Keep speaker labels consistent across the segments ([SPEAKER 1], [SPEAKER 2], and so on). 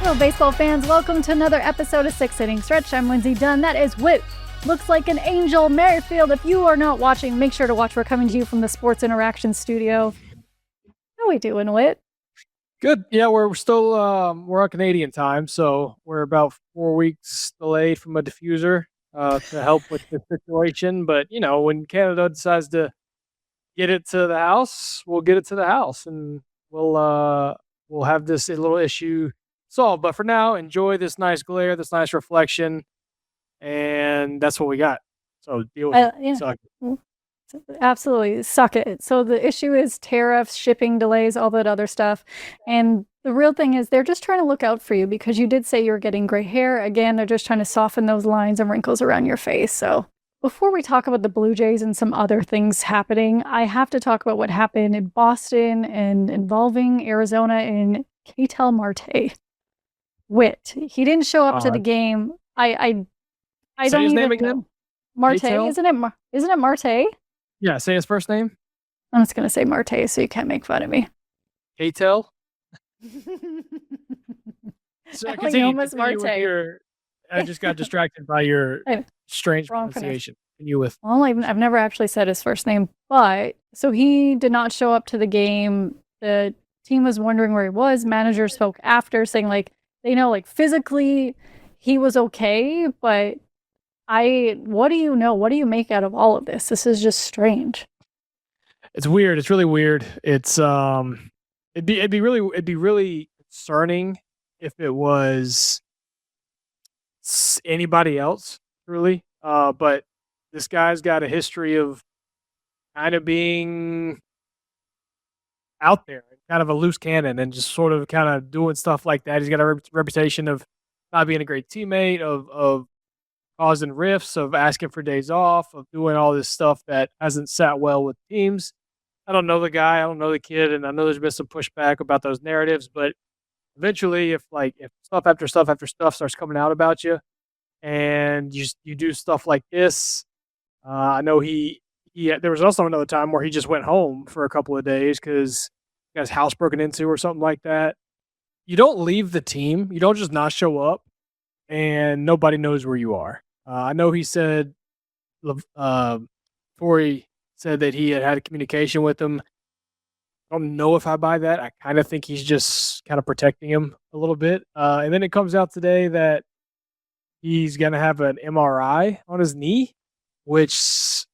[SPEAKER 1] Hello, baseball fans. Welcome to another episode of 6 Inning Stretch. I'm Lindsay Dunn. That is Whit. Looks like an angel, Merrifield. If you are not watching, make sure to watch. We're coming to you from the Sports Interaction Studio. How we doing, Whit?
[SPEAKER 2] Good. Yeah, we're still we're on Canadian time, so we're about 4 weeks delayed from a diffuser to help with the situation. But when Canada decides to get it to the house, we'll get it to the house, and we'll have this little issue solved. But for now, enjoy this nice glare, this nice reflection, and that's what we got. So deal with it.
[SPEAKER 1] Yeah.
[SPEAKER 2] Suck it.
[SPEAKER 1] Absolutely. Suck it. So the issue is tariffs, shipping delays, all that other stuff. And the real thing is they're just trying to look out for you because you did say you're getting gray hair. Again, they're just trying to soften those lines and wrinkles around your face. So before we talk about the Blue Jays and some other things happening, I have to talk about what happened in Boston and involving Arizona and Ketel Marte. Whit. He didn't show up to the game. I
[SPEAKER 2] Say
[SPEAKER 1] don't
[SPEAKER 2] his
[SPEAKER 1] even
[SPEAKER 2] name again?
[SPEAKER 1] know. Marte,
[SPEAKER 2] Ketel?
[SPEAKER 1] isn't it Marte?
[SPEAKER 2] Yeah, say his first name.
[SPEAKER 1] I'm just gonna say Marte, so you can't make fun of me.
[SPEAKER 2] Ketel.
[SPEAKER 1] Almost Marte.
[SPEAKER 2] I just got distracted by your strange
[SPEAKER 1] Wrong
[SPEAKER 2] pronunciation. Continue with.
[SPEAKER 1] Well, I've never actually said his first name, but so he did not show up to the game. The team was wondering where he was. Manager spoke after, saying they know physically he was okay, but what do you know? What do you make out of all of this? This is just strange.
[SPEAKER 2] It's weird. It's really weird. It's it'd be really concerning if it was anybody else, really. But this guy's got a history of kind of being out there, kind of a loose cannon, and just sort of kind of doing stuff like that. He's got a reputation of not being a great teammate, of causing rifts, of asking for days off, of doing all this stuff that hasn't sat well with teams. I don't know the guy, I don't know the kid, and I know there's been some pushback about those narratives, but eventually if stuff after stuff after stuff starts coming out about you and you do stuff like this, I know there was also another time where he just went home for a couple of days because he got his house broken into or something like that. You don't leave the team. You don't just not show up and nobody knows where you are. I know he said, Torrey said that he had a communication with him. I don't know if I buy that. I kind of think he's just kind of protecting him a little bit. And then it comes out today that he's going to have an MRI on his knee, which,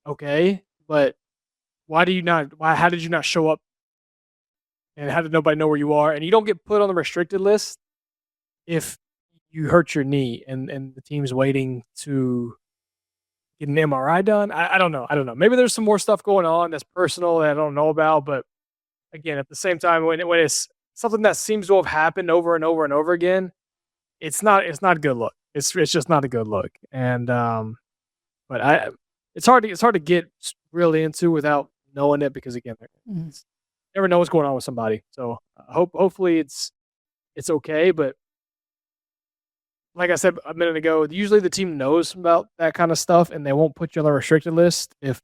[SPEAKER 2] okay, but how did you not show up? And how did nobody know where you are? And you don't get put on the restricted list if you hurt your knee and the team's waiting to get an MRI done. I don't know. Maybe there's some more stuff going on that's personal that I don't know about. But again, at the same time, when it's something that seems to have happened over and over and over again, it's not a good look. It's just not a good look. And but it's hard to get really into without knowing it because again, you never know what's going on with somebody. So hopefully it's okay. But like I said a minute ago, usually the team knows about that kind of stuff and they won't put you on the restricted list if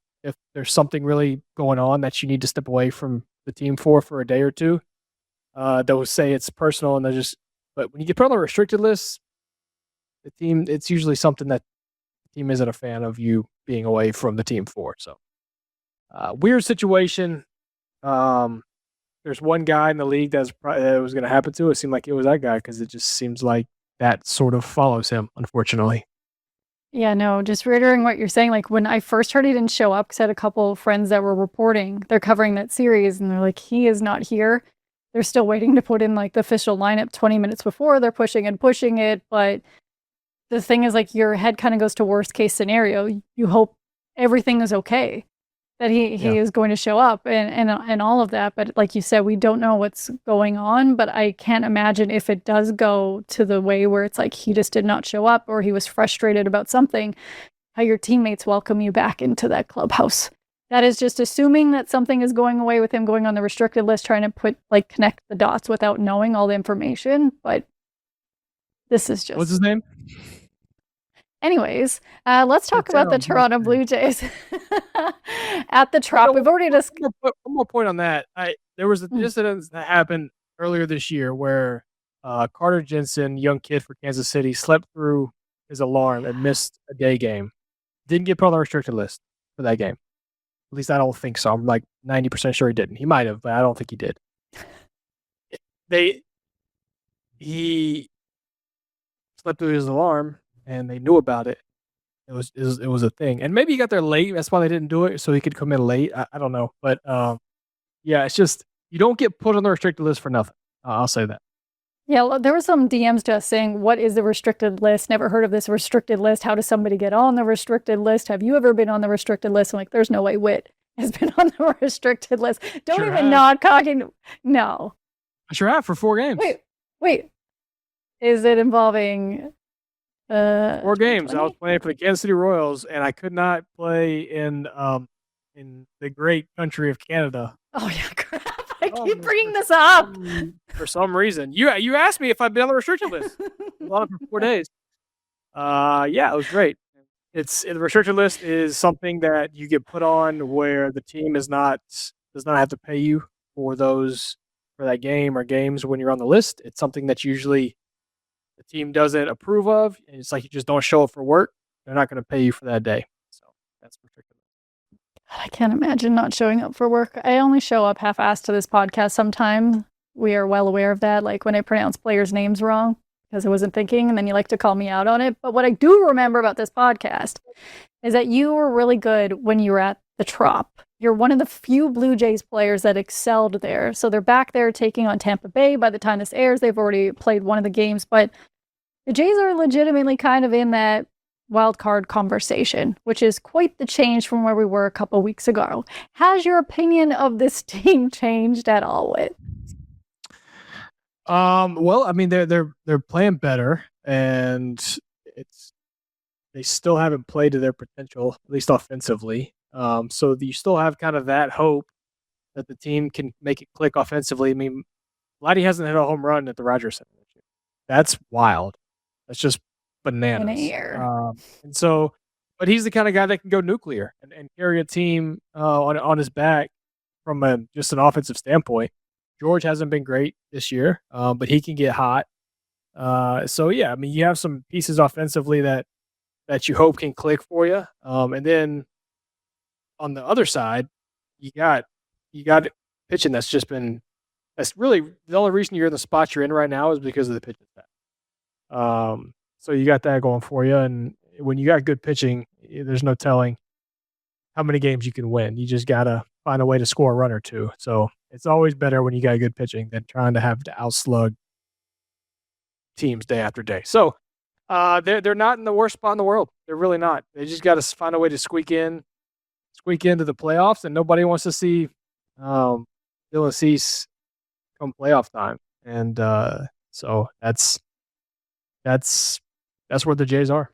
[SPEAKER 2] there's something really going on that you need to step away from the team for a day or two. They'll say it's personal and but when you get put on the restricted list, the team, it's usually something that the team isn't a fan of you being away from the team for. So weird situation. There's one guy in the league that was going to happen to. It seemed like it was that guy because it just seems like that sort of follows him, unfortunately.
[SPEAKER 1] Yeah, no, just reiterating what you're saying. When I first heard he didn't show up, because I had a couple of friends that were reporting, they're covering that series, and they're like, he is not here. They're still waiting to put in the official lineup 20 minutes before. They're pushing it, but the thing is your head kind of goes to worst case scenario. You hope everything is okay, that he is going to show up and all of that. But like you said, we don't know what's going on, but I can't imagine if it does go to the way where it's he just did not show up or he was frustrated about something, how your teammates welcome you back into that clubhouse. That is just assuming that something is going away with him going on the restricted list, trying to connect the dots without knowing all the information. But this is just...
[SPEAKER 2] What's his name?
[SPEAKER 1] Anyways, let's talk about the Toronto Blue Jays. At the Trop, we've already discussed...
[SPEAKER 2] One more point on that. There was an incident that happened earlier this year where Carter Jensen, young kid for Kansas City, slept through his alarm and missed a day game. Didn't get put on the restricted list for that game. At least I don't think so. I'm like 90% sure he didn't. He might have, but I don't think he did. He slept through his alarm, and they knew about it. It was a thing, and maybe he got there late. That's why they didn't do it, so he could come in late. I don't know, but yeah, it's just you don't get put on the restricted list for nothing. I'll say that.
[SPEAKER 1] Yeah, there were some DMs to us saying, "What is the restricted list? Never heard of this restricted list. How does somebody get on the restricted list? Have you ever been on the restricted list?" I'm like, "There's no way Whit has been on the restricted list. Don't
[SPEAKER 2] Sure
[SPEAKER 1] even
[SPEAKER 2] have.
[SPEAKER 1] nod, cocking. No.
[SPEAKER 2] I sure have for 4 games.
[SPEAKER 1] Wait. Is it involving
[SPEAKER 2] 4 games. I
[SPEAKER 1] 2020?
[SPEAKER 2] was playing for the Kansas City Royals, and I could not play in the great country of Canada.
[SPEAKER 1] Oh yeah, crap! I
[SPEAKER 2] Oh,
[SPEAKER 1] keep bringing this up.
[SPEAKER 2] For some reason. You asked me if I've been on the restricted list. I was on it for 4 days. Yeah, it was great. The restricted list is something that you get put on where the team does not have to pay you for that game or games when you're on the list. It's something that usually the team doesn't approve of, and it's like you just don't show up for work. They're not going to pay you for that day. So that's restricted.
[SPEAKER 1] I can't imagine not showing up for work. I only show up half-assed to this podcast sometimes. We are well aware of that, like when I pronounce players' names wrong because I wasn't thinking, and then you like to call me out on it. But what I do remember about this podcast is that you were really good when you were at the Trop. You're one of the few Blue Jays players that excelled there. So they're back there taking on Tampa Bay. By the time this airs, they've already played one of the games. But the Jays are legitimately kind of in that wild card conversation, which is quite the change from where we were a couple weeks ago. Has your opinion of this team changed at all, Whit?
[SPEAKER 2] Well, I mean they're playing better, and they still haven't played to their potential, at least offensively. So you still have kind of that hope that the team can make it click offensively. I mean, Vladdy hasn't hit a home run at the Rogers Center this year. That's wild. That's just bananas.
[SPEAKER 1] In a year.
[SPEAKER 2] And so, but he's the kind of guy that can go nuclear and carry a team on his back from just an offensive standpoint. George hasn't been great this year, but he can get hot. So yeah, I mean, you have some pieces offensively that you hope can click for you, and then on the other side, you got pitching that's really the only reason you're in the spot you're in right now is because of the pitching staff. So you got that going for you, and when you got good pitching, there's no telling how many games you can win. You just gotta find a way to score a run or two. So it's always better when you got good pitching than trying to have to outslug teams day after day. So they're not in the worst spot in the world. They're really not. They just got to find a way to squeak into the playoffs, and nobody wants to see Dylan Cease come playoff time. And so that's where the Jays are.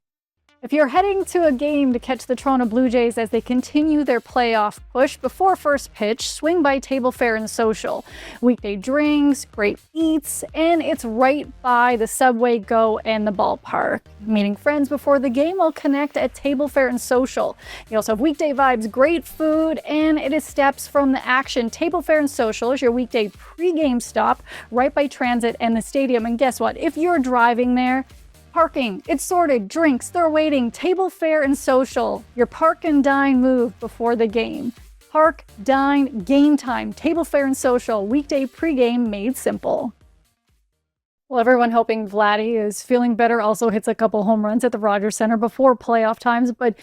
[SPEAKER 1] If you're heading to a game to catch the Toronto Blue Jays as they continue their playoff push, before first pitch, swing by Table Fare and Social. Weekday drinks, great eats, and it's right by the Subway Go and the ballpark. Meeting friends before the game will connect at Table Fare and Social. You also have weekday vibes, great food, and it is steps from the action. Table Fare and Social is your weekday pregame stop right by Transit and the stadium. And guess what? If you're driving there, parking, it's sorted, drinks, they're waiting. Table Fare and Social, your park and dine move before the game. Park, dine, game time. Table Fare and Social, weekday pregame made simple. Well, everyone hoping Vladdy is feeling better also hits a couple home runs at the Rogers Center before playoff times, but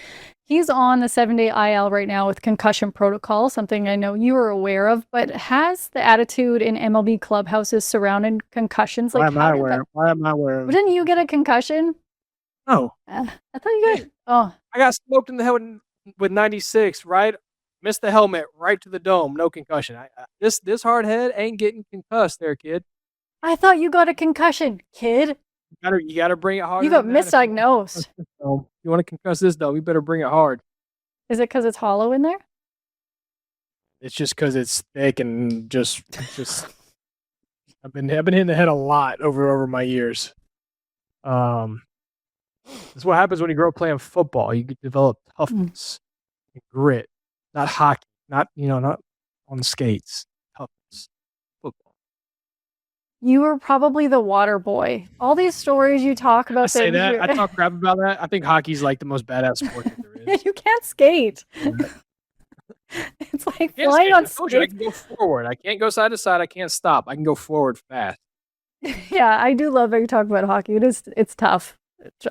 [SPEAKER 1] he's on the 7-day IL right now with concussion protocol, something I know you are aware of, but has the attitude in MLB clubhouses surrounding concussions?
[SPEAKER 2] Why am I aware of?
[SPEAKER 1] Didn't you get a concussion?
[SPEAKER 2] No.
[SPEAKER 1] I thought you got... Oh.
[SPEAKER 2] I got smoked in the head with 96, right? Missed the helmet right to the dome. No concussion. This hard head ain't getting concussed there, kid.
[SPEAKER 1] I thought you got a concussion, kid.
[SPEAKER 2] You gotta bring it hard.
[SPEAKER 1] You got misdiagnosed.
[SPEAKER 2] You want to concuss this though? We better bring it hard.
[SPEAKER 1] Is it because it's hollow in there?
[SPEAKER 2] It's just because it's thick and just. I've been hitting the head a lot over my years. That's what happens when you grow up playing football. You develop toughness, and grit, not hockey, not on skates. Toughness, football.
[SPEAKER 1] You were probably the water boy. All these stories you talk
[SPEAKER 2] I
[SPEAKER 1] about
[SPEAKER 2] say
[SPEAKER 1] the
[SPEAKER 2] that. I talk crap about that. I think hockey's like the most badass sport that there is.
[SPEAKER 1] you can't skate.
[SPEAKER 2] I
[SPEAKER 1] It's like
[SPEAKER 2] can't
[SPEAKER 1] flying
[SPEAKER 2] skate.
[SPEAKER 1] on
[SPEAKER 2] I told you I
[SPEAKER 1] skates.
[SPEAKER 2] can go forward. I can't go side to side. I can't stop. I can go forward fast.
[SPEAKER 1] Yeah, I do love that you talk about hockey. It's tough.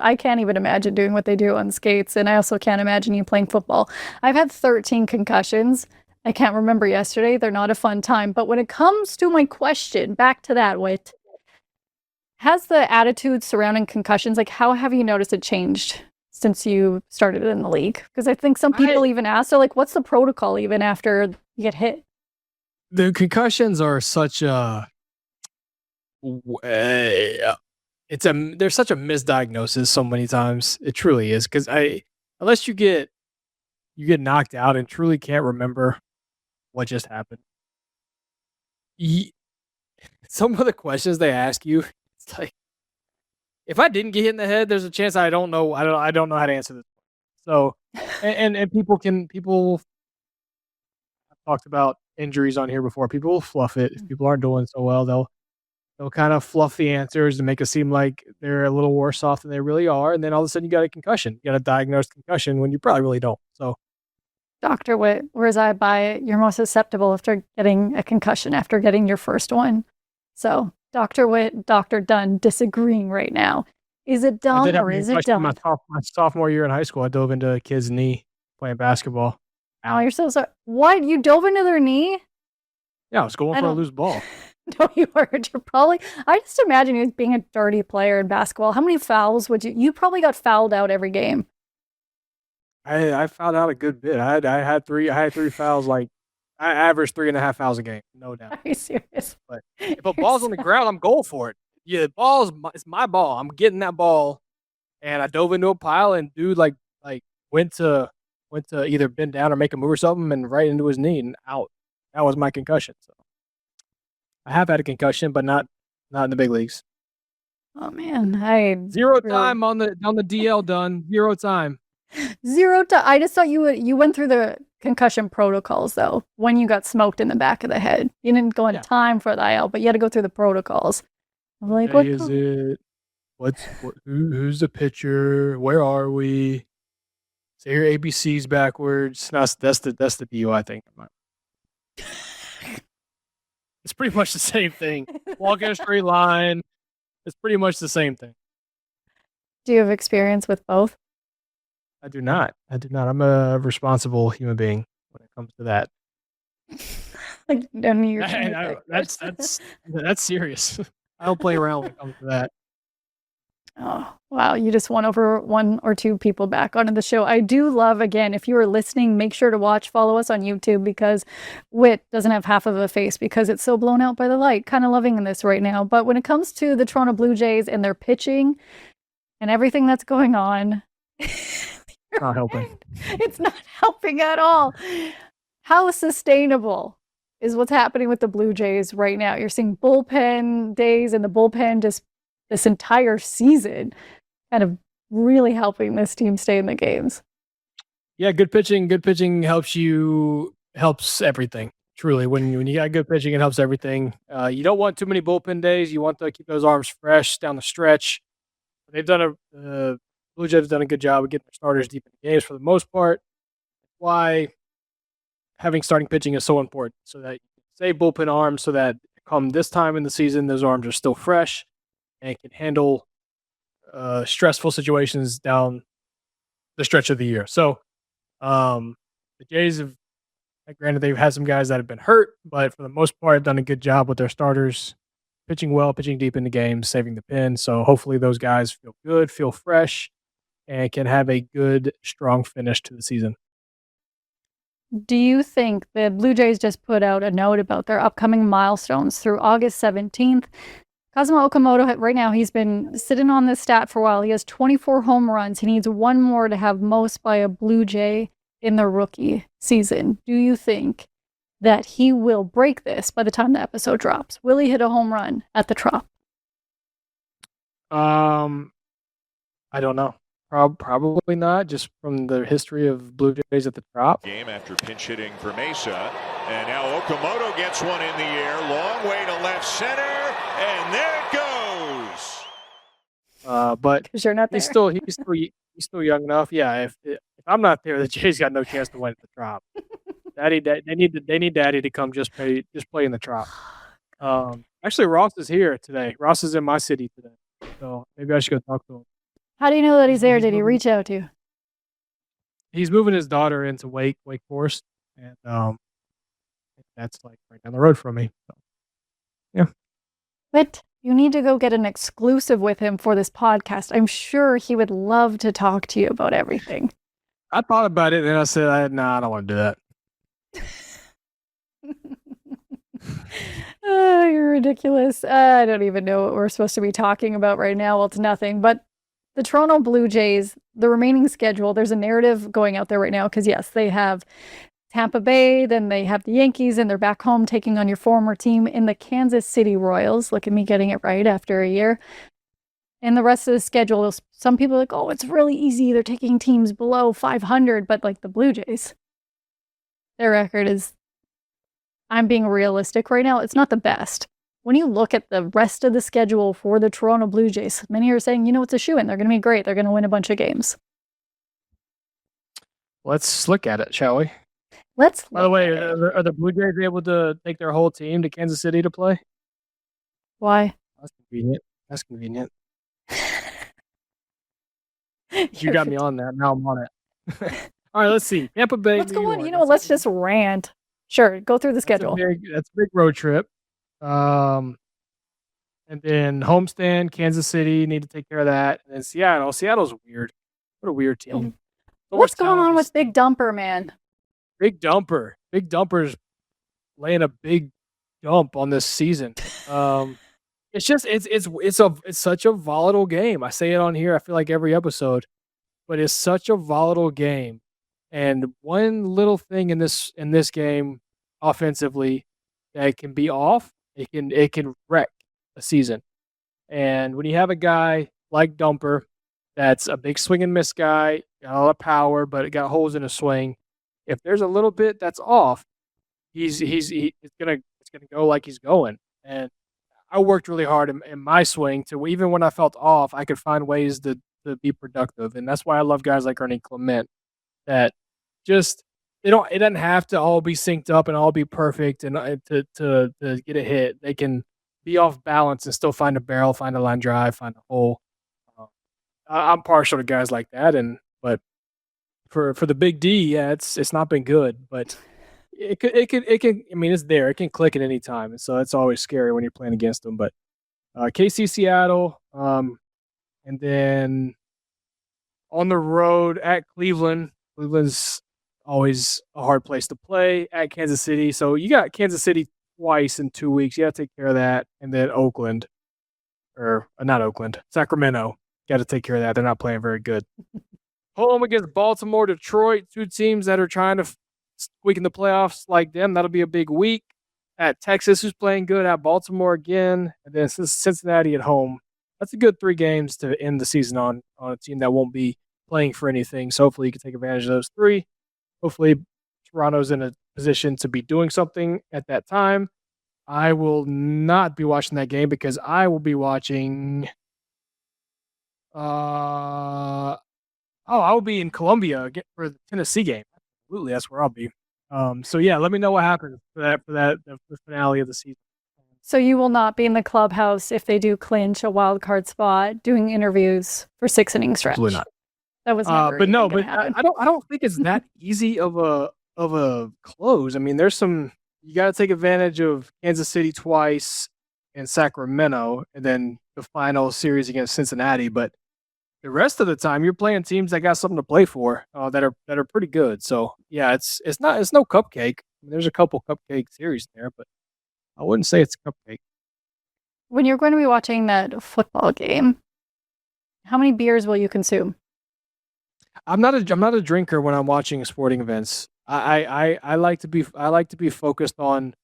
[SPEAKER 1] I can't even imagine doing what they do on skates, and I also can't imagine you playing football. I've had 13 concussions. I can't remember yesterday. They're not a fun time. But when it comes to my question, back to that, Whit, has the attitude surrounding concussions, like how have you noticed it changed since you started in the league? Because I think some people even ask, so like, what's the protocol even after you get hit?
[SPEAKER 2] The concussions are such a there's such a misdiagnosis so many times. It truly is because unless you get knocked out and truly can't remember what just happened. Some of the questions they ask you, it's like if I didn't get hit in the head, there's a chance I don't know how to answer this. So, and people I've talked about injuries on here before. People will fluff it if people aren't doing so well. They'll kind of fluff the answers to make it seem like they're a little worse off than they really are, and then all of a sudden you got a concussion. You got a diagnosed concussion when you probably really don't. So,
[SPEAKER 1] Dr. Whit, whereas I buy it, you're most susceptible after getting a concussion, after getting your first one. So, Dr. Whit, Dr. Dunn disagreeing right now. Is it
[SPEAKER 2] I did
[SPEAKER 1] dumb
[SPEAKER 2] have
[SPEAKER 1] or
[SPEAKER 2] a
[SPEAKER 1] is it
[SPEAKER 2] concussion
[SPEAKER 1] dumb?
[SPEAKER 2] my sophomore year in high school. I dove into a kid's knee playing basketball.
[SPEAKER 1] Oh, you're so sorry. What? You dove into their knee?
[SPEAKER 2] Yeah, I was going for a loose ball.
[SPEAKER 1] No, you weren't. You're probably. I just imagine you being a dirty player in basketball. How many fouls would you? You probably got fouled out every game.
[SPEAKER 2] I fouled out a good bit. I had three fouls. Like I averaged 3.5 fouls a game, no doubt.
[SPEAKER 1] Are you serious?
[SPEAKER 2] But if a ball's on the ground, I'm going for it. Yeah, the ball's it's my ball. I'm getting that ball, and I dove into a pile, and dude like went to either bend down or make a move or something, and right into his knee and out. That was my concussion. So I have had a concussion, but not in the big leagues.
[SPEAKER 1] Oh man, I
[SPEAKER 2] Zero time on the DL done. 0 time.
[SPEAKER 1] Zero time. I just thought you went through the concussion protocols though when you got smoked in the back of the head. You didn't go in time for the IL, but you had to go through the protocols. I'm like, what
[SPEAKER 2] is it? Who's the pitcher? Where are we? Say your ABCs backwards. No, that's the DUI, I think. It's pretty much the same thing. Walk in a straight line. It's pretty much the same thing.
[SPEAKER 1] Do you have experience with both?
[SPEAKER 2] I do not. I'm a responsible human being when it comes to that.
[SPEAKER 1] Like,
[SPEAKER 2] that's serious. I don't play around when it comes to that.
[SPEAKER 1] Oh, wow. You just won over 1 or 2 people back onto the show. I do love, again, if you are listening, make sure to follow us on YouTube because Whit doesn't have half of a face because it's so blown out by the light. Kind of loving this right now. But when it comes to the Toronto Blue Jays and their pitching and everything that's going on,
[SPEAKER 2] not helping.
[SPEAKER 1] It's not helping at all. How sustainable is what's happening with the Blue Jays right now? You're seeing bullpen days and the bullpen just this entire season kind of really helping this team stay in the games.
[SPEAKER 2] Yeah, good pitching helps everything. Truly, when you got good pitching, it helps everything. You don't want too many bullpen days. You want to keep those arms fresh down the stretch. They've done Blue Jays have done a good job of getting their starters deep in the games for the most part. Why having starting pitching is so important, so that you can save bullpen arms, so that come this time in the season, those arms are still fresh and can handle stressful situations down the stretch of the year. So the Jays have, granted, they've had some guys that have been hurt, but for the most part, have done a good job with their starters, pitching well, pitching deep in the game, saving the pen. So hopefully those guys feel good, feel fresh, and can have a good, strong finish to the season.
[SPEAKER 1] Do you think the Blue Jays just put out a note about their upcoming milestones through August 17th? Kazuma Okamoto, right now, he's been sitting on this stat for a while. He has 24 home runs. He needs 1 more to have most by a Blue Jay in the rookie season. Do you think that he will break this by the time the episode drops? Will he hit a home run at the Trop?
[SPEAKER 2] I don't know. Probably not, just from the history of Blue Jays at the Trop.
[SPEAKER 3] Game after pinch hitting for Mesa, and now Okamoto gets one in the air, long way to left center, and there it goes.
[SPEAKER 2] But
[SPEAKER 1] 'Cause you're not there.
[SPEAKER 2] he's still young enough. Yeah, if I'm not there, the Jays got no chance to win at the Trop. They need Daddy to come just play in the Trop. Actually, Ross is here today. Ross is in my city today, so maybe I should go talk to him.
[SPEAKER 1] How do you know that he's there? Did he reach out to you?
[SPEAKER 2] He's moving his daughter into Wake Forest, and that's like right down the road from me. So, yeah.
[SPEAKER 1] But you need to go get an exclusive with him for this podcast. I'm sure he would love to talk to you about everything.
[SPEAKER 2] I thought about it, and then I said, "Nah, I don't want to do that."
[SPEAKER 1] You're ridiculous. I don't even know what we're supposed to be talking about right now. Well, it's nothing. But the Toronto Blue Jays, the remaining schedule, there's a narrative going out there right now because, yes, they have Tampa Bay, then they have the Yankees, and they're back home taking on your former team in the Kansas City Royals. Look at me getting it right after a year. And the rest of the schedule, some people are like, oh, it's really easy. They're taking teams below 500, but like the Blue Jays, their record is, I'm being realistic right now, it's not the best. When you look at the rest of the schedule for the Toronto Blue Jays, many are saying, it's a shoo-in. They're going to be great. They're going to win a bunch of games.
[SPEAKER 2] Let's look at it, shall we?
[SPEAKER 1] Let's.
[SPEAKER 2] By the way, are the Blue Jays able to take their whole team to Kansas City to play?
[SPEAKER 1] Why?
[SPEAKER 2] That's convenient. You got me on that. Now I'm on it. All right, let's see. Tampa Bay.
[SPEAKER 1] Let's go on. Let's just rant. Sure, go through the schedule.
[SPEAKER 2] That's a big road trip. And then homestand, Kansas City, need to take care of that. And then Seattle. Seattle's weird. What a weird team.
[SPEAKER 1] What's going on with Big Dumper, man?
[SPEAKER 2] Big Dumper. Big Dumper's laying a big dump on this season. It's just it's such a volatile game. I say it on here, I feel like every episode, but it's such a volatile game. And one little thing in this game offensively that can be off, it can wreck a season. And when you have a guy like Dumper, that's a big swing and miss guy, got a lot of power, but it got holes in his swing. If there's a little bit that's off, it's gonna go like he's going. And I worked really hard in my swing to, even when I felt off, I could find ways to be productive. And that's why I love guys like Ernie Clement, that just it doesn't have to all be synced up and all be perfect and to get a hit. They can be off balance and still find a barrel, find a line drive, find a hole. I'm partial to guys like that, but for the Big D, yeah, it's not been good, but it can. I mean, it's there. It can click at any time, and so it's always scary when you're playing against them. But KC, Seattle, and then on the road at Cleveland. Cleveland's always a hard place to play. At Kansas City, so you got Kansas City twice in 2 weeks. You got to take care of that, and then Sacramento. Got to take care of that. They're not playing very good. Home against Baltimore, Detroit, two teams that are trying to squeak in the playoffs like them. That'll be a big week. At Texas, who's playing good. At Baltimore again. And then Cincinnati at home. That's a good 3 games to end the season on a team that won't be playing for anything. So hopefully you can take advantage of those 3. Hopefully Toronto's in a position to be doing something at that time. I will not be watching that game because I will be watching... I will be in Columbia for the Tennessee game. Absolutely, that's where I'll be. So yeah, let me know what happens for the finale of the season.
[SPEAKER 1] So you will not be in the clubhouse if they do clinch a wild card spot, doing interviews for 6 inning stretch.
[SPEAKER 2] Absolutely not.
[SPEAKER 1] That was never
[SPEAKER 2] but no,
[SPEAKER 1] but
[SPEAKER 2] I don't think it's that easy of a close. I mean, you got to take advantage of Kansas City twice and Sacramento, and then the final series against Cincinnati, but the rest of the time, you're playing teams that got something to play for that are pretty good. So yeah, it's no cupcake. I mean, there's a couple cupcake series there, but I wouldn't say it's a cupcake.
[SPEAKER 1] When you're going to be watching that football game, how many beers will you consume?
[SPEAKER 2] I'm not a drinker when I'm watching sporting events. I like to be focused on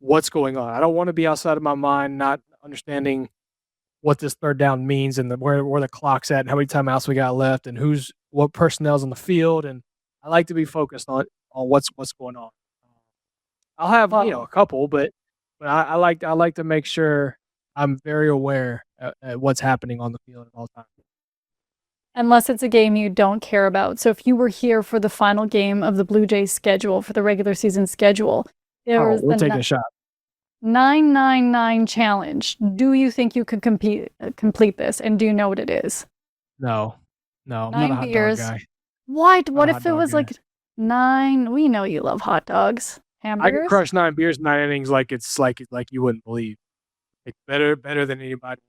[SPEAKER 2] what's going on. I don't want to be outside of my mind, not understanding what this third down means and where the clock's at and how many timeouts we got left and what personnel's on the field. And I like to be focused on what's going on. I'll have a couple, but I like to make sure I'm very aware at what's happening on the field at all times.
[SPEAKER 1] Unless it's a game you don't care about. So if you were here for the final game of the Blue Jays schedule, for the regular season schedule,
[SPEAKER 2] we'll take a shot.
[SPEAKER 1] 999 challenge. Do you think you could complete this? And do you know what it is?
[SPEAKER 2] No. I'm
[SPEAKER 1] 9
[SPEAKER 2] not a hot
[SPEAKER 1] beers.
[SPEAKER 2] dog guy.
[SPEAKER 1] What if it was like 9? We know you love hot dogs. Hamburgers?
[SPEAKER 2] I can crush 9 beers in 9 innings like it's like you wouldn't believe. It's better than anybody.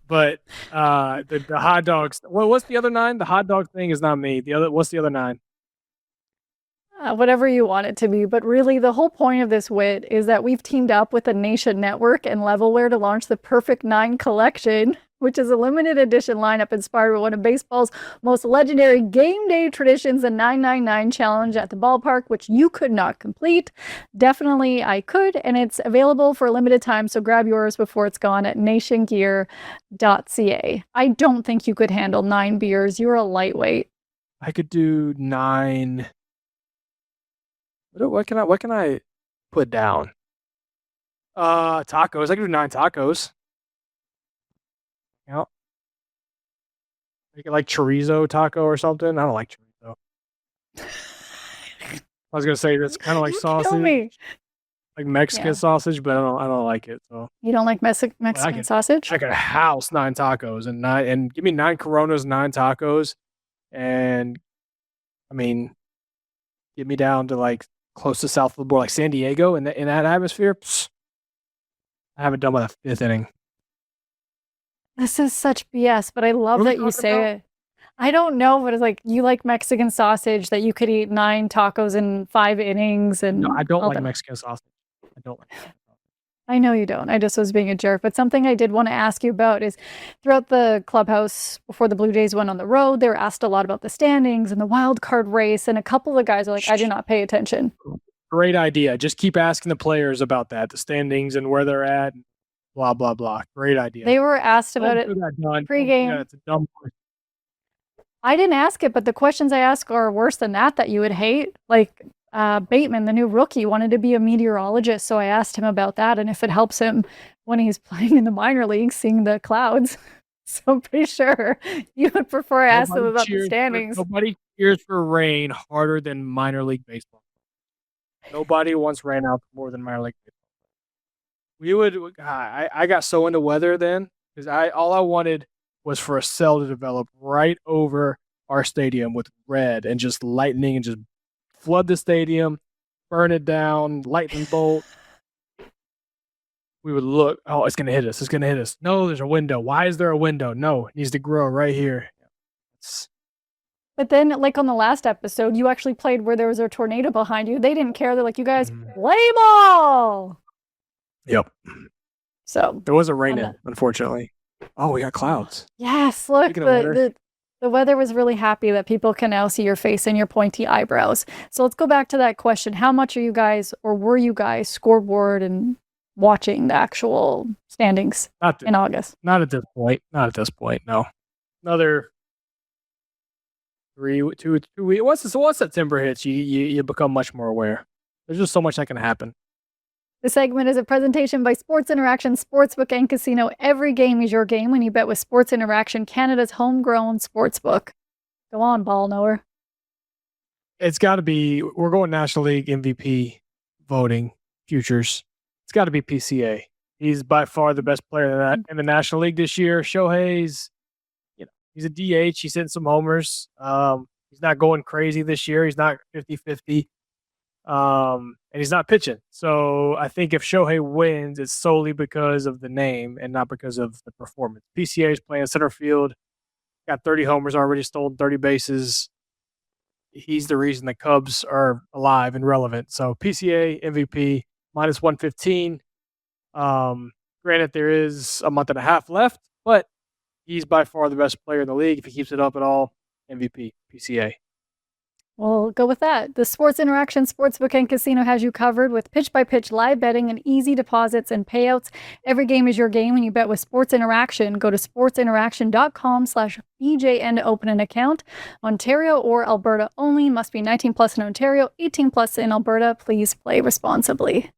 [SPEAKER 2] But the hot dogs. Well, what's the other 9? The hot dog thing is not me. What's the other 9?
[SPEAKER 1] Whatever you want it to be. But really, the whole point of this, Whit, is that we've teamed up with the Nation Network and Levelware to launch the Perfect 9 collection, which is a limited edition lineup inspired by one of baseball's most legendary game day traditions, the 999 challenge at the ballpark, which you could not complete. Definitely I could, and it's available for a limited time, so grab yours before it's gone at nationgear.ca. I don't think you could handle 9 beers. You're a lightweight.
[SPEAKER 2] I could do 9. What can I put down? Tacos. I could do 9 tacos. Yeah. Make it like chorizo taco or something. I don't like chorizo. I was gonna say it's kind of like sausage, like Mexican sausage, but I don't like it. So
[SPEAKER 1] you don't like Mexican sausage?
[SPEAKER 2] I could house 9 tacos and give me 9 Coronas, 9 tacos, and I mean, get me down to like close to south of the border, like San Diego, in that atmosphere. I haven't done by the 5th inning.
[SPEAKER 1] This is such BS, but I love that you say it. I don't know, but it's like you like Mexican sausage, that you could eat 9 tacos in 5 innings. And
[SPEAKER 2] no, I don't like Mexican sausage. I don't like it.
[SPEAKER 1] I know you don't. I just was being a jerk. But something I did want to ask you about is throughout the clubhouse before the Blue Jays went on the road, they were asked a lot about the standings and the wild card race. And a couple of the guys are like, I do not pay attention.
[SPEAKER 2] Great idea. Just keep asking the players about that, the standings and where they're at. Blah, blah, blah. Great idea.
[SPEAKER 1] They were asked about it pre-game.
[SPEAKER 2] Yeah, it's a dumb question.
[SPEAKER 1] I didn't ask it, but the questions I ask are worse than that you would hate. Like Bateman, the new rookie, wanted to be a meteorologist, so I asked him about that and if it helps him when he's playing in the minor leagues, seeing the clouds. So I'm pretty sure you would prefer I ask them about the standings.
[SPEAKER 2] Nobody cheers for rain harder than minor league baseball. Nobody wants rain out more than minor league baseball. I got so into weather then because all I wanted was for a cell to develop right over our stadium with red and just lightning and just flood the stadium, burn it down, lightning bolt. We would look, oh, it's going to hit us. It's going to hit us. No, there's a window. Why is there a window? No, it needs to grow right here.
[SPEAKER 1] But then, like on the last episode, you actually played where there was a tornado behind you. They didn't care. They're like, you guys play ball.
[SPEAKER 2] Yep.
[SPEAKER 1] So
[SPEAKER 2] there was a rain in, unfortunately. Oh, we got clouds.
[SPEAKER 1] Yes, look, the weather was really happy that people can now see your face and your pointy eyebrows. So let's go back to that question. How much are you guys, or were you guys, scoreboard and watching the actual standings in August?
[SPEAKER 2] Not at this point. No. Another 2 weeks. Once September hits, you become much more aware. There's just so much that can happen.
[SPEAKER 1] The segment is a presentation by Sports Interaction Sportsbook and Casino. Every game is your game when you bet with Sports Interaction, Canada's homegrown sportsbook. Go on, ball knower.
[SPEAKER 2] It's got to be, we're going National League MVP voting futures. It's got to be PCA. He's by far the best player in the National League this year. Shohei's, he's a DH. He's hitting some homers. He's not going crazy this year. He's not 50-50. And he's not pitching. So I think if Shohei wins, it's solely because of the name and not because of the performance. PCA is playing center field, got 30 homers already, stolen 30 bases. He's the reason the Cubs are alive and relevant. So PCA MVP minus 115. Granted, there is a month and a half left, but he's by far the best player in the league. If he keeps it up at all, MVP, PCA.
[SPEAKER 1] We'll go with that. The Sports Interaction Sportsbook and Casino has you covered with pitch-by-pitch live betting and easy deposits and payouts. Every game is your game when you bet with Sports Interaction. Go to sportsinteraction.com/BJN to open an account. Ontario or Alberta only. Must be 19 plus in Ontario, 18 plus in Alberta. Please play responsibly.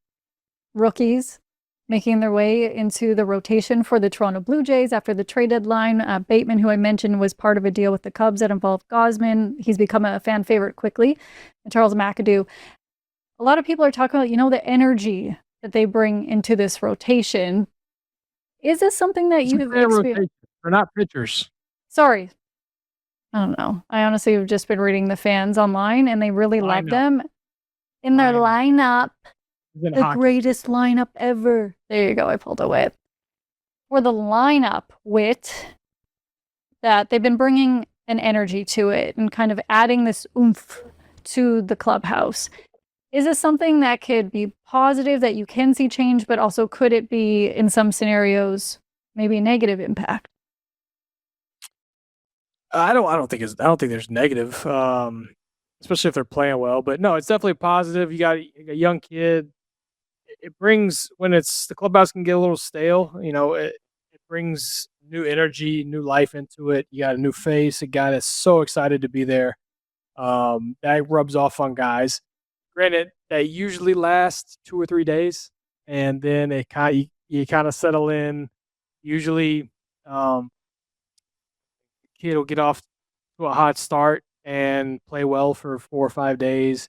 [SPEAKER 1] Rookies making their way into the rotation for the Toronto Blue Jays after the trade deadline. Bateman, who I mentioned, was part of a deal with the Cubs that involved Gosman. He's become a fan favorite quickly. And Charles McAdoo. A lot of people are talking about, the energy that they bring into this rotation. Is this something that you've experienced?
[SPEAKER 2] They're not pitchers.
[SPEAKER 1] Sorry. I don't know. I honestly have just been reading the fans online, and they really love them in their lineup. The greatest lineup ever. There you go. I pulled a Whit. For the lineup, Whit, that they've been bringing an energy to it and kind of adding this oomph to the clubhouse. Is this something that could be positive, that you can see change, but also could it be, in some scenarios, maybe a negative impact?
[SPEAKER 2] I don't think there's negative, especially if they're playing well. But no, it's definitely positive. You got a young kid. It brings, when the clubhouse can get a little stale, it brings new energy, new life into it. You got a new face, a guy that's so excited to be there. That rubs off on guys. Granted, that usually lasts 2 or 3 days, and then you kind of settle in. Usually, the kid will get off to a hot start and play well for 4 or 5 days.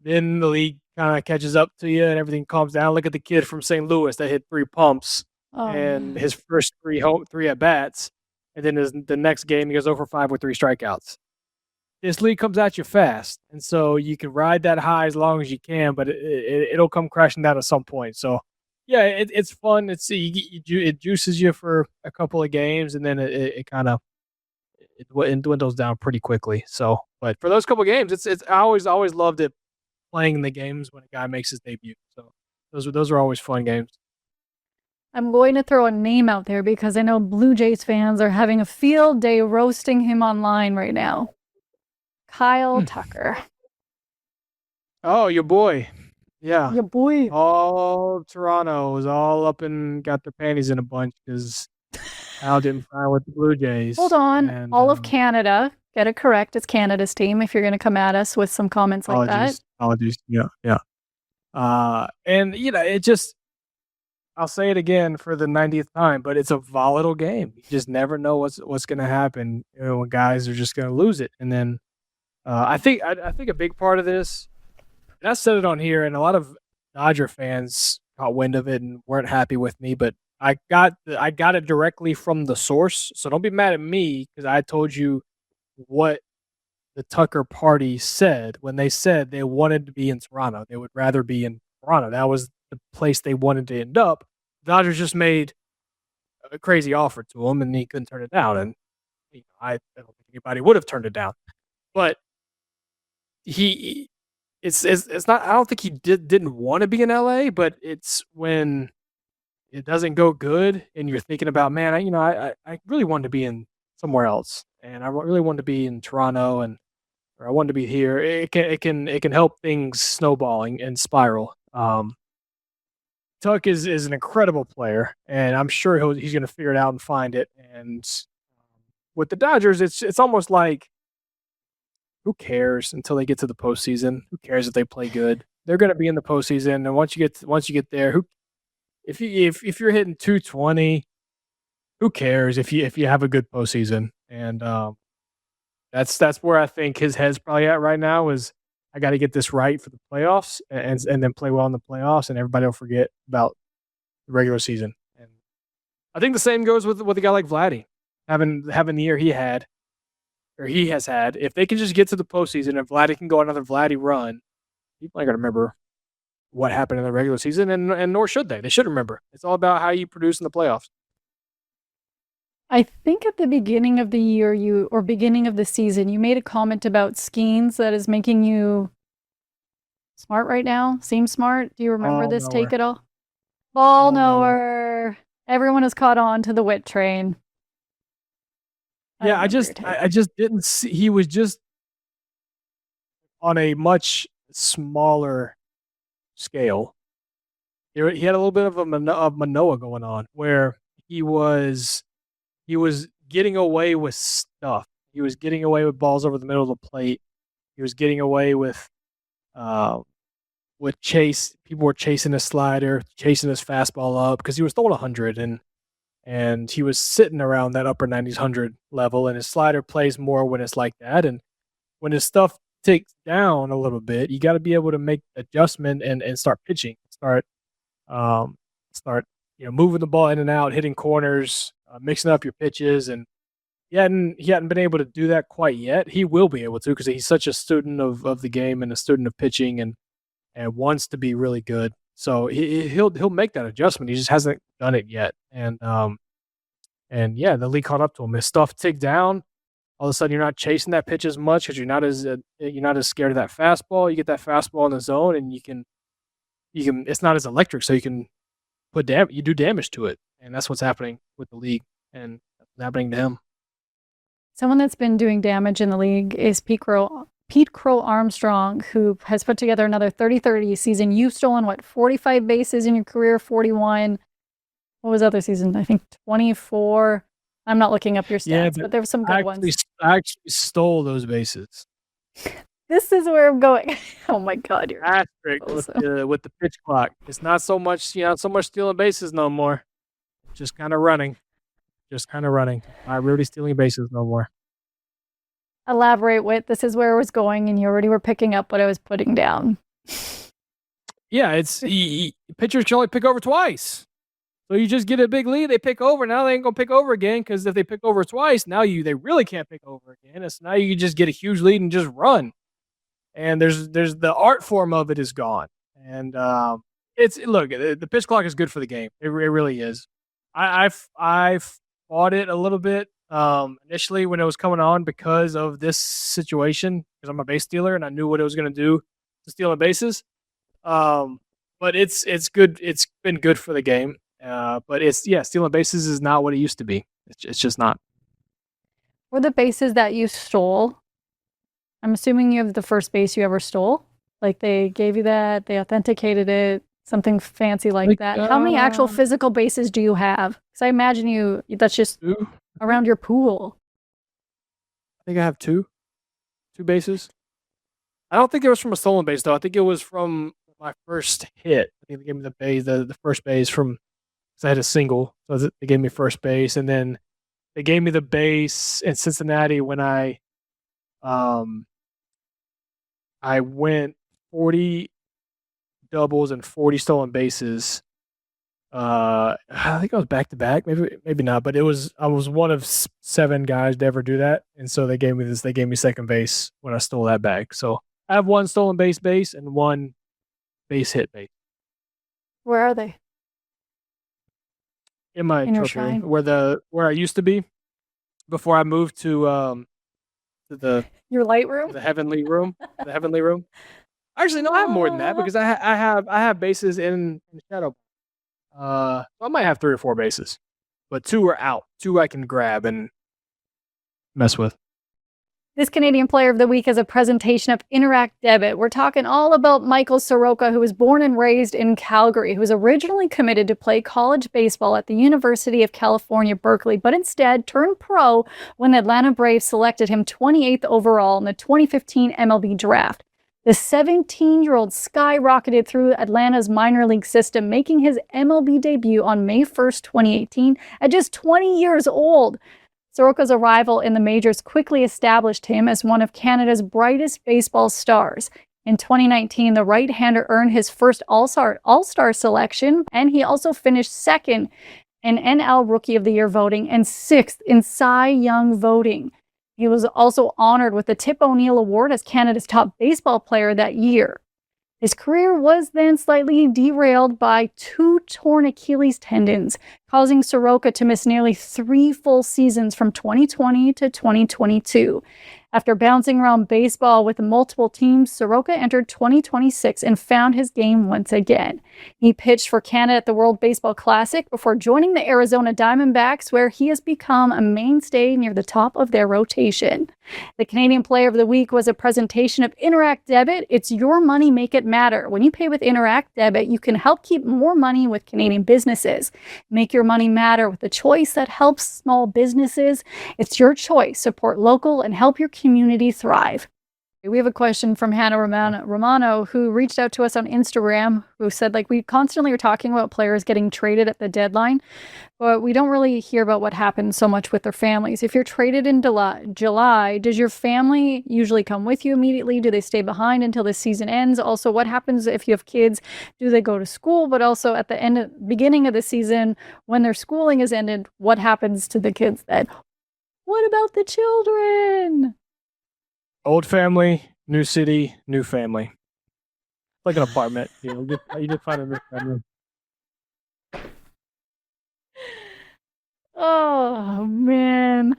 [SPEAKER 2] Then the league kind of catches up to you and everything calms down. Look at the kid from St. Louis that hit 3 pumps and his first 3 at bats, and then the next game he goes 0 for 5 with 3 strikeouts. This league comes at you fast, and so you can ride that high as long as you can, but it'll come crashing down at some point. So, yeah, it's fun. It juices you for a couple of games, and then it dwindles down pretty quickly. So, but for those couple of games, I always loved it, playing the games when a guy makes his debut. So those are always fun games.
[SPEAKER 1] I'm going to throw a name out there because I know Blue Jays fans are having a field day roasting him online right now. Kyle Tucker.
[SPEAKER 2] Oh, your boy. Yeah.
[SPEAKER 1] Your boy.
[SPEAKER 2] All Toronto was all up and got their panties in a bunch because Al didn't sign with the Blue Jays.
[SPEAKER 1] Hold on. All of Canada. Get it correct. It's Canada's team if you're going to come at us with some comments like that.
[SPEAKER 2] Apologies. Yeah. And, it just, I'll say it again for the 90th time, but it's a volatile game. You just never know what's going to happen when guys are just going to lose it. And then I think a big part of this, and I said it on here, and a lot of Dodger fans caught wind of it and weren't happy with me, but I got it directly from the source. So don't be mad at me because I told you what the Tucker party said when they said they wanted to be in Toronto. They would rather be in Toronto. That was the place they wanted to end up. Dodgers just made a crazy offer to him, and he couldn't turn it down. And I don't think anybody would have turned it down. But it's not. I don't think he didn't want to be in LA. But it's when it doesn't go good, and you're thinking about, man, I really wanted to be in somewhere else, and I really wanted to be in Toronto, or I wanted to be here. It can help things snowballing and spiral. Tuck is an incredible player, and I'm sure he's going to figure it out and find it. And with the Dodgers, it's almost like, who cares until they get to the postseason? Who cares if they play good? They're going to be in the postseason, and once you get there, if you're hitting 220, who cares if you have a good postseason? And that's where I think his head's probably at right now is, I got to get this right for the playoffs and then play well in the playoffs, and everybody will forget about the regular season. And I think the same goes with a guy like Vladdy, having the year he has had. If they can just get to the postseason and Vladdy can go another Vladdy run, people ain't going to remember what happened in the regular season, and nor should they. They should remember. It's all about how you produce in the playoffs.
[SPEAKER 1] I think at the beginning of the year, or beginning of the season, you made a comment about Skeens that is making you smart right now. Seem smart. Do you remember this take at all? Ball knower. Everyone has caught on to the Whit train.
[SPEAKER 2] Yeah, I just didn't see. He was just on a much smaller scale, he had a little bit of Manoa going on, where he was getting away with stuff. He was getting away with balls over the middle of the plate. He was getting away with chase. People were chasing his slider, chasing his fastball up because he was throwing 100, and he was sitting around that upper 90s 100 level, and his slider plays more when it's like that. And when his stuff ticks down a little bit, you got to be able to make adjustment and start pitching, start moving the ball in and out, hitting corners, mixing up your pitches. And he hadn't been able to do that quite yet. He will be able to because he's such a student of the game and a student of pitching and wants to be really good. So he'll make that adjustment. He just hasn't done it yet. And yeah, the league caught up to him. His stuff ticked down. All of a sudden, you're not chasing that pitch as much because you're not as scared of that fastball. You get that fastball in the zone, and you can. It's not as electric, so you can you do damage to it, and that's what's happening with the league, and that's what's happening to him.
[SPEAKER 1] Someone that's been doing damage in the league is Pete Crow-Armstrong, who has put together another 30-30 season. You've stolen, 45 bases in your career, 41. What was the other season? I think 24. I'm not looking up your stats, but there were some good ones.
[SPEAKER 2] I actually stole those bases.
[SPEAKER 1] This is where I'm going. Oh my God, you're
[SPEAKER 2] asterisk with the pitch clock. It's not so much, stealing bases no more. Just kind of running. Not really stealing bases no more.
[SPEAKER 1] Elaborate, Whit. This is where I was going, and you already were picking up what I was putting down.
[SPEAKER 2] Yeah, pitchers can only pick over twice. So you just get a big lead, they pick over. Now they ain't gonna pick over again because if they pick over twice, now they really can't pick over again. And so now you just get a huge lead and just run. And there's the art form of it is gone. And the pitch clock is good for the game. It really is. I fought it a little bit initially when it was coming on because of this situation because I'm a base stealer and I knew what it was gonna do to steal the bases. But it's good. It's been good for the game. But stealing bases is not what it used to be. It's just not.
[SPEAKER 1] Were the bases that you stole? I'm assuming you have the first base you ever stole. Like they gave you that, they authenticated it, something fancy like that. How many actual physical bases do you have? Because I imagine that's just around your pool.
[SPEAKER 2] I think I have two bases. I don't think it was from a stolen base though. I think it was from my first hit. I think they gave me the first base from. I had a single, so they gave me first base, and then they gave me the base in Cincinnati when I went 40 doubles and 40 stolen bases. I think I was back to back, maybe not, but I was one of 7 guys to ever do that, and so they gave me this. They gave me second base when I stole that bag. So I have one stolen base and one base hit base.
[SPEAKER 1] Where are they?
[SPEAKER 2] In my trophy room, where I used to be before I moved to
[SPEAKER 1] your light room,
[SPEAKER 2] the heavenly room, Actually, no, I have more than that because I have bases in the shadow. I might have 3 or 4 bases, but 2 are out. 2 I can grab and mess with.
[SPEAKER 1] This Canadian Player of the Week is a presentation of Interact Debit. We're talking all about Michael Soroka, who was born and raised in Calgary, who was originally committed to play college baseball at the University of California, Berkeley, but instead turned pro when the Atlanta Braves selected him 28th overall in the 2015 MLB draft. The 17-year-old skyrocketed through Atlanta's minor league system, making his MLB debut on May 1st, 2018, at just 20 years old. Soroka's arrival in the majors quickly established him as one of Canada's brightest baseball stars. In 2019, the right-hander earned his first All-Star selection, and he also finished second in NL Rookie of the Year voting and 6th in Cy Young voting. He was also honored with the Tip O'Neill Award as Canada's top baseball player that year. His career was then slightly derailed by 2 torn Achilles tendons, causing Soroka to miss nearly 3 full seasons from 2020 to 2022. After bouncing around baseball with multiple teams, Soroka entered 2026 and found his game once again. He pitched for Canada at the World Baseball Classic before joining the Arizona Diamondbacks, where he has become a mainstay near the top of their rotation. The Canadian Player of the Week was a presentation of Interact Debit. It's your money, make it matter. When you pay with Interact Debit, you can help keep more money with Canadian businesses. Make your money matter with a choice that helps small businesses. It's your choice. Support local and help your community thrive. We have a question from Hannah Romano, who reached out to us on Instagram, who said, like, we constantly are talking about players getting traded at the deadline, but we don't really hear about what happens so much with their families. If you're traded in July, does your family usually come with you immediately? Do they stay behind until the season ends? Also, what happens if you have kids? Do they go to school? But also at the beginning of the season, when their schooling is ended, what happens to the kids then? What about the children?
[SPEAKER 2] Old family, new city, new family. Like an apartment. You just find a new bedroom.
[SPEAKER 1] Oh, man.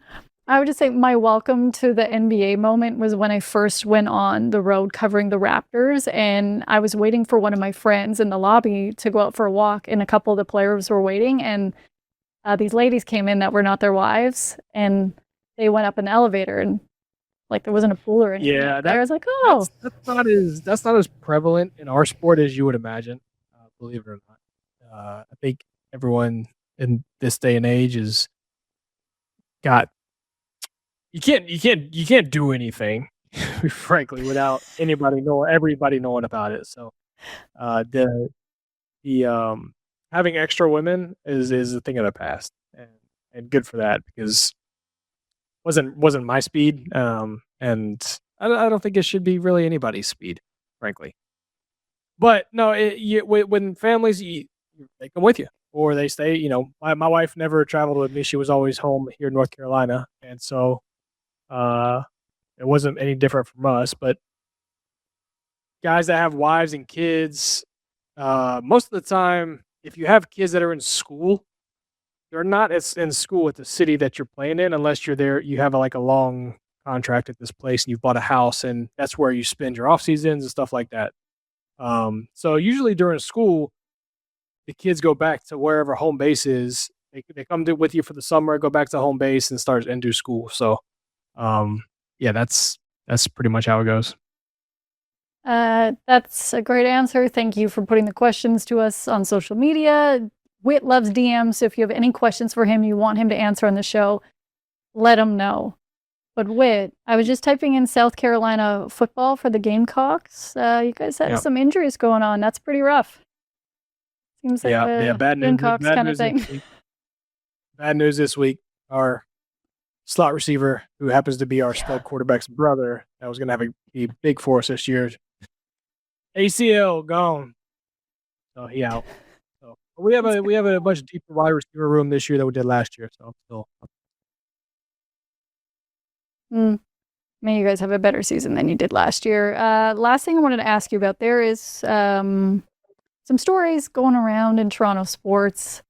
[SPEAKER 1] I would just say my welcome to the NBA moment was when I first went on the road covering the Raptors, and I was waiting for one of my friends in the lobby to go out for a walk, and a couple of the players were waiting, and these ladies came in that were not their wives, and they went up an elevator, and like there wasn't a pool or anything.
[SPEAKER 2] Yeah,
[SPEAKER 1] I was like, oh,
[SPEAKER 2] that's not as prevalent in our sport as you would imagine. Believe it or not, I think everyone in this day and age is got. You can't do anything, frankly, without everybody knowing about it. So, the having extra women is a thing of the past, and good for that because wasn't my speed, and I don't think it should be really anybody's speed, frankly. But no, when families they come with you or they stay. You know, my wife never traveled with me; she was always home here in North Carolina, and so it wasn't any different from us. But guys that have wives and kids, most of the time, if you have kids that are in school, they're not in school at the city that you're playing in unless you're there. You have like a long contract at this place and you've bought a house and that's where you spend your off seasons and stuff like that. So usually during school, the kids go back to wherever home base is. They come with you for the summer, go back to home base and do school. So, yeah, that's pretty much how it goes.
[SPEAKER 1] That's a great answer. Thank you for putting the questions to us on social media. Whit loves DMs, so if you have any questions for him you want him to answer on the show, let him know. But Whit, I was just typing in South Carolina football for the Gamecocks. You guys had some injuries going on. That's pretty rough. Seems like
[SPEAKER 2] bad news,
[SPEAKER 1] Gamecocks kind of thing.
[SPEAKER 2] Bad news this week. Our slot receiver, who happens to be our stud quarterback's brother, that was going to have a big for us this year. ACL gone, so he out. So we have a much deeper wide receiver room this year than we did last year. So still.
[SPEAKER 1] May you guys have a better season than you did last year. Last thing I wanted to ask you about, there is some stories going around in Toronto sports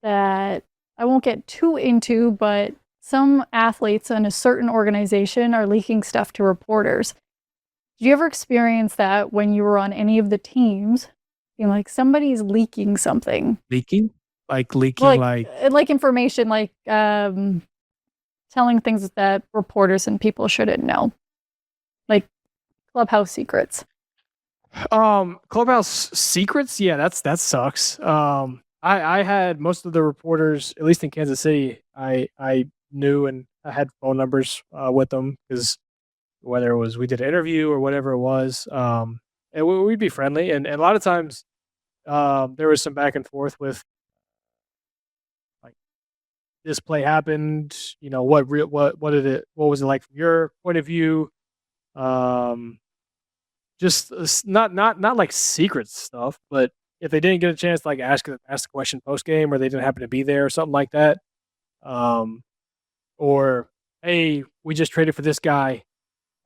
[SPEAKER 1] that I won't get too into, but some athletes in a certain organization are leaking stuff to reporters. Did you ever experience that when you were on any of the teams? You know, like somebody's leaking something.
[SPEAKER 2] Leaking? Like
[SPEAKER 1] information, like telling things that reporters and people shouldn't know. Like clubhouse secrets.
[SPEAKER 2] Clubhouse secrets? Yeah, that sucks. I had most of the reporters, at least in Kansas City, I knew and I had phone numbers with them because whether it was we did an interview or whatever it was, and we'd be friendly. And a lot of times there was some back and forth with like this play happened, you know, what was it like from your point of view? Just not like secret stuff, but if they didn't get a chance to like ask the question post game or they didn't happen to be there or something like that, or hey, we just traded for this guy,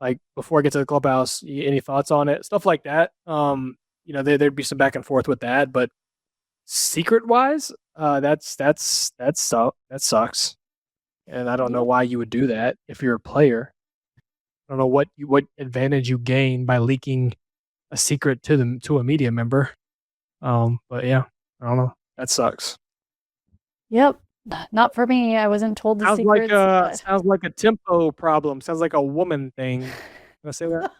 [SPEAKER 2] like before I get to the clubhouse, any thoughts on it? Stuff like that. You know, there'd be some back and forth with that, but secret wise, that sucks, and I don't know why you would do that if you're a player. I don't know what advantage you gain by leaking a secret to a media member. But yeah, I don't know. That sucks.
[SPEAKER 1] Yep. Not for me. I wasn't told the
[SPEAKER 2] Sounds
[SPEAKER 1] secrets.
[SPEAKER 2] sounds like a tempo problem. Sounds like a woman thing. You wanna say that?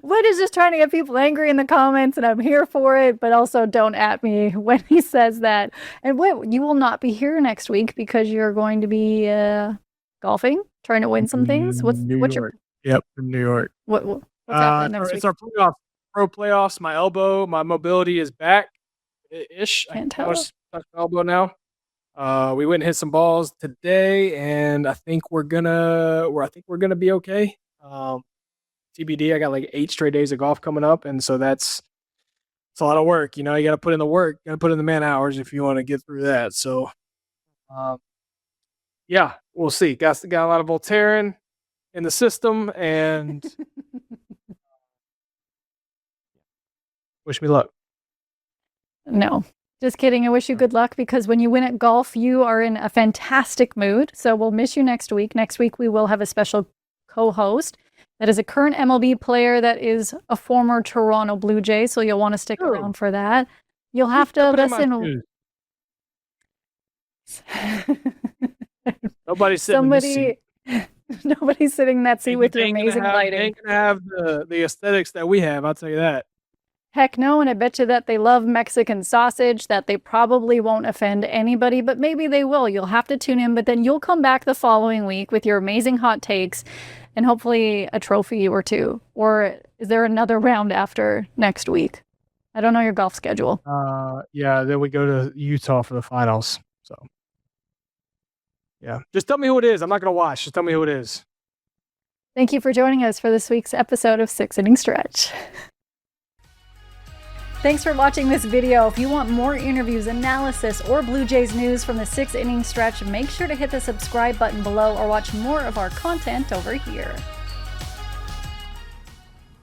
[SPEAKER 1] Whit is just trying to get people angry in the comments, and I'm here for it, but also don't at me when he says that. And Whit, you will not be here next week because you're going to be golfing, trying to win some things. What's your
[SPEAKER 2] Yep, in New York.
[SPEAKER 1] what's happening next
[SPEAKER 2] It's
[SPEAKER 1] week?
[SPEAKER 2] our pro playoffs. My elbow, my mobility is back ish.
[SPEAKER 1] Can't
[SPEAKER 2] I
[SPEAKER 1] tell.
[SPEAKER 2] touch my elbow now. We went and hit some balls today, and I think we're gonna be okay. TBD. I got like 8 straight days of golf coming up, and so it's a lot of work. You know, you got to put in the work, got to put in the man hours if you want to get through that. So, yeah, we'll see. Got a lot of Voltaren in the system, and wish me luck.
[SPEAKER 1] No, just kidding. I wish you good luck because when you win at golf, you are in a fantastic mood. So we'll miss you next week. Next week, we will have a special co-host that is a current MLB player that is a former Toronto Blue Jay. So you'll want to stick around for that. You'll have to listen.
[SPEAKER 2] Nobody's sitting in this seat.
[SPEAKER 1] Nobody's sitting in that seat with your amazing lighting.
[SPEAKER 2] They ain't gonna have the aesthetics that we have. I'll tell you that.
[SPEAKER 1] Heck no, and I bet you that they love Mexican sausage, that they probably won't offend anybody, but maybe they will. You'll have to tune in, but then you'll come back the following week with your amazing hot takes and hopefully a trophy or two. Or is there another round after next week? I don't know your golf schedule.
[SPEAKER 2] Yeah, then we go to Utah for the finals. So, yeah. Just tell me who it is. I'm not going to watch. Just tell me who it is.
[SPEAKER 1] Thank you for joining us for this week's episode of 6 Inning Stretch. Thanks for watching this video. If you want more interviews, analysis, or Blue Jays news from the 6 Inning Stretch, make sure to hit the subscribe button below or watch more of our content over here.